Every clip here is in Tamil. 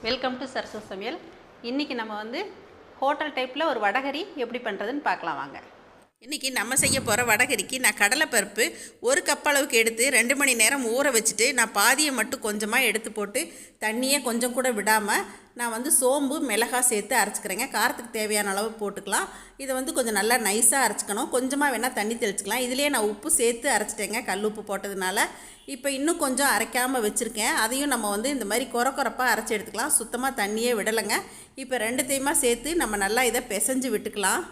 வெல்கம் டு சரசு சமையல். இன்றைக்கி நம்ம வந்து ஹோட்டல் டைப்பில் ஒரு வடகறி எப்படி பண்ணுறதுன்னு பார்க்கலாம் வாங்க. இன்றைக்கி நம்ம செய்ய போகிற வடகறிக்கு நான் கடலைப்பருப்பு 1 கப் அளவுக்கு எடுத்து 2 மணி நேரம் ஊற வச்சுட்டு நான் பாதியை மட்டும் கொஞ்சமாக எடுத்து போட்டு தண்ணியே கொஞ்சம் கூட விடாமல் நான் வந்து சோம்பு மிளகாய் சேர்த்து அரைச்சிக்கிறேங்க. காரத்துக்கு தேவையான அளவு போட்டுக்கலாம். இதை வந்து கொஞ்சம் நல்லா நைஸாக அரைச்சிக்கணும். கொஞ்சமாக வேணால் தண்ணி தெளிச்சிக்கலாம். இதிலே நான் உப்பு சேர்த்து அரைச்சிட்டேங்க, கல் உப்பு போட்டதுனால. இப்போ இன்னும் கொஞ்சம் அரைக்காமல் வச்சுருக்கேன். அதையும் நம்ம வந்து இந்த மாதிரி கொரப்பாக அரைச்சி எடுத்துக்கலாம். சுத்தமாக தண்ணியே விடலைங்க. இப்போ ரெண்டுத்தையுமா சேர்த்து நம்ம நல்லா இதை பிசைஞ்சு விட்டுக்கலாம்.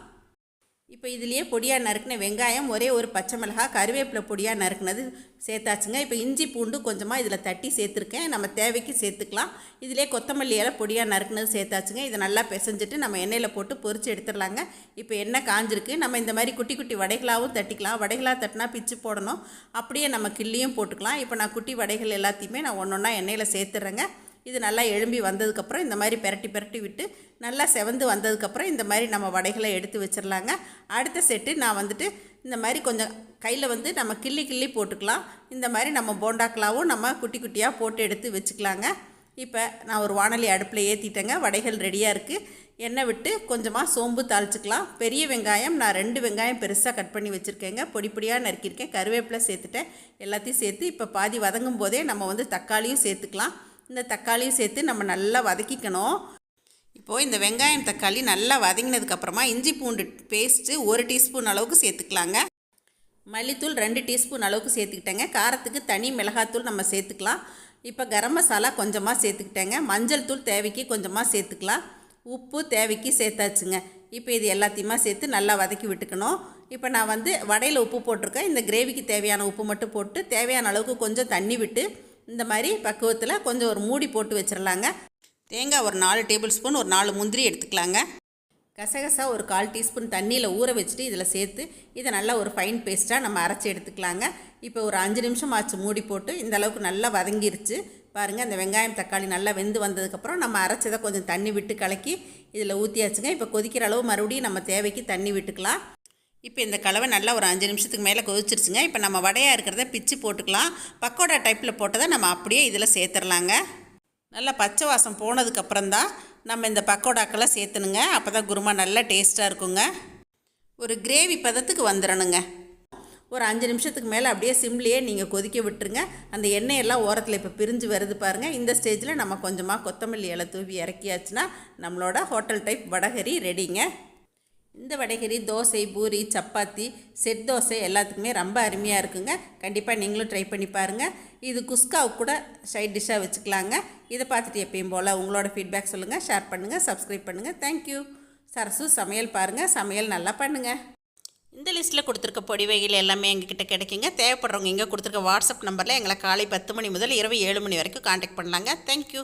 இப்போ இதுலேயே பொடியாக நறுக்கின வெங்காயம், ஒரே ஒரு பச்சை மிளகாய், கருவேப்பிலை பொடியாக நறுக்குனது சேர்த்தாச்சுங்க. இப்போ இஞ்சி பூண்டு கொஞ்சமாக இதில் தட்டி சேர்த்துருக்கேன். நம்ம தேவைக்கு சேர்த்துக்கலாம். இதிலே கொத்தமல்லி இலை பொடியாக நறுக்குனது சேர்த்தாச்சுங்க. இதை நல்லா பிசைஞ்சிட்டு நம்ம எண்ணெயில் போட்டு பொரித்து எடுத்துடலாங்க. இப்போ எண்ணெய் காஞ்சிருக்கு. நம்ம இந்த மாதிரி குட்டி குட்டி வடைகளாகவும் தட்டிக்கலாம். வடைகளாக தட்டினா பிச்சு போடணும். அப்படியே நம்ம கிள்ளியும் போட்டுக்கலாம். இப்போ நான் குட்டி வடைகள் எல்லாத்தையுமே நான் ஒன்றா எண்ணெயில் சேர்த்துறேங்க. இது நல்லா எழும்பி வந்ததுக்கப்புறம் இந்த மாதிரி பெரட்டி விட்டு நல்லா செவந்து வந்ததுக்கப்புறம் இந்த மாதிரி நம்ம வடைகளை எடுத்து வச்சிடலாங்க. அடுத்த செட்டு நான் வந்துட்டு இந்த மாதிரி கொஞ்சம் கையில் வந்து நம்ம கிள்ளி போட்டுக்கலாம். இந்த மாதிரி நம்ம போண்டாக்களாவும் நம்ம குட்டி குட்டியாக போட்டு எடுத்து வச்சுக்கலாங்க. இப்போ நான் ஒரு வாணலி அடுப்பில் ஏற்றிட்டேங்க. வடைகள் ரெடியாக இருக்குது. எண்ணெய் விட்டு கொஞ்சமாக சோம்பு தாளிச்சிக்கலாம். பெரிய வெங்காயம் நான் 2 வெங்காயம் பெருசாக கட் பண்ணி வச்சுருக்கேங்க. பொடியாக நறுக்கியிருக்கேன். கருவேப்பிலை சேர்த்துட்டேன். எல்லாத்தையும் சேர்த்து இப்போ பாதி வதங்கும் போதே நம்ம வந்து தக்காளியும் சேர்த்துக்கலாம். இந்த தக்காளியும் சேர்த்து நம்ம நல்லா வதக்கிக்கணும். இப்போது இந்த வெங்காயம் தக்காளி நல்லா வதங்கினதுக்கப்புறமா இஞ்சி பூண்டு பேஸ்ட்டு 1 டீஸ்பூன் அளவுக்கு சேர்த்துக்கலாங்க. மல்லித்தூள் 2 டீஸ்பூன் அளவுக்கு சேர்த்துக்கிட்டேங்க. காரத்துக்கு தனி மிளகாத்தூள் நம்ம சேர்த்துக்கலாம். இப்போ கரம் மசாலா கொஞ்சமாக சேர்த்துக்கிட்டேங்க. மஞ்சள் தூள் தேவைக்கு கொஞ்சமாக சேர்த்துக்கலாம். உப்பு தேவைக்கு சேர்த்தாச்சுங்க. இப்போ இது எல்லாத்தையுமா சேர்த்து நல்லா வதக்கி விட்டுக்கணும். இப்போ நான் வந்து வடையில் உப்பு போட்டிருக்கேன். இந்த கிரேவிக்கு தேவையான உப்பு மட்டும் போட்டு தேவையான அளவுக்கு கொஞ்சம் தண்ணி விட்டு இந்த மாதிரி பக்குவத்தில் கொஞ்சம் ஒரு மூடி போட்டு வச்சிடலாங்க. தேங்காய் ஒரு 4 டேபிள் ஸ்பூன், ஒரு 4 முந்திரி எடுத்துக்கலாங்க. கசகசா ஒரு 1/4 டீஸ்பூன் தண்ணியில் ஊற வச்சுட்டு இதில் சேர்த்து இதை நல்லா ஒரு ஃபைன் பேஸ்ட்டாக நம்ம அரைச்சி எடுத்துக்கலாங்க. இப்போ ஒரு 5 நிமிஷம் ஆச்சு மூடி போட்டு. இந்த அளவுக்கு நல்லா வதங்கிருச்சு பாருங்கள். அந்த வெங்காயம் தக்காளி நல்லா வெந்து வந்ததுக்கப்புறம் நம்ம அரைச்சதை கொஞ்சம் தண்ணி விட்டு கலக்கி இதில் ஊற்றியாச்சுங்க. இப்போ கொதிக்கிற அளவு மறுபடியும் நம்ம தேவைக்கு தண்ணி விட்டுக்கலாம். இப்போ இந்த கலவை நல்லா ஒரு 5 நிமிஷத்துக்கு மேலே கொதிச்சிருச்சுங்க. இப்போ நம்ம வடையாக இருக்கிறத பிச்சு போட்டுக்கலாம். பக்கோடா டைப்பில் போட்டதை நம்ம அப்படியே இதில் சேர்த்துடலாங்க. நல்லா பச்சை வாசம் போனதுக்கப்புறம் தான் நம்ம இந்த பக்கோடாக்கெல்லாம் சேர்த்துணுங்க. அப்போ தான் குருமா நல்லா டேஸ்ட்டாக இருக்குங்க. ஒரு கிரேவி பதத்துக்கு வந்துடணுங்க. ஒரு 5 நிமிஷத்துக்கு மேலே அப்படியே சிம்லேயே நீங்கள் கொதிக்க விட்டுருங்க. அந்த எண்ணெயெல்லாம் ஓரத்தில் இப்போ பிரிஞ்சு வருது பாருங்கள். இந்த ஸ்டேஜில் நம்ம கொஞ்சமாக கொத்தமல்லி இலை தூவி இறக்கியாச்சுன்னா நம்மளோட ஹோட்டல் டைப் வடகறி ரெடிங்க. இந்த வடைகறி தோசை, பூரி, சப்பாத்தி, செட் தோசை எல்லாத்துக்குமே ரொம்ப அருமையாக இருக்குங்க. கண்டிப்பாக நீங்களும் ட்ரை பண்ணி பாருங்கள். இது குஸ்காவுக்கு கூட சைட் டிஷ்ஷாக வச்சுக்கலாங்க. இதை பார்த்துட்டு எப்பயும் போல் உங்களோட ஃபீட்பேக் சொல்லுங்கள், ஷேர் பண்ணுங்கள், சப்ஸ்கிரைப் பண்ணுங்கள். தேங்க்யூ. சரசு சமையல் பாருங்கள், சமையல் நல்லா பண்ணுங்கள். இந்த லிஸ்ட்டில் கொடுத்துருக்க பொடி வகைகள் எல்லாமே எங்ககிட்ட கிடைக்குங்க. தேவைப்படுறவங்க இங்கே கொடுத்துருக்க வாட்ஸ்அப் நம்பரில் எங்களை காலை 10 மணி முதல் இரவு 7 மணி வரைக்கும் காண்டாக்ட் பண்ணலாங்க. தேங்க்யூ.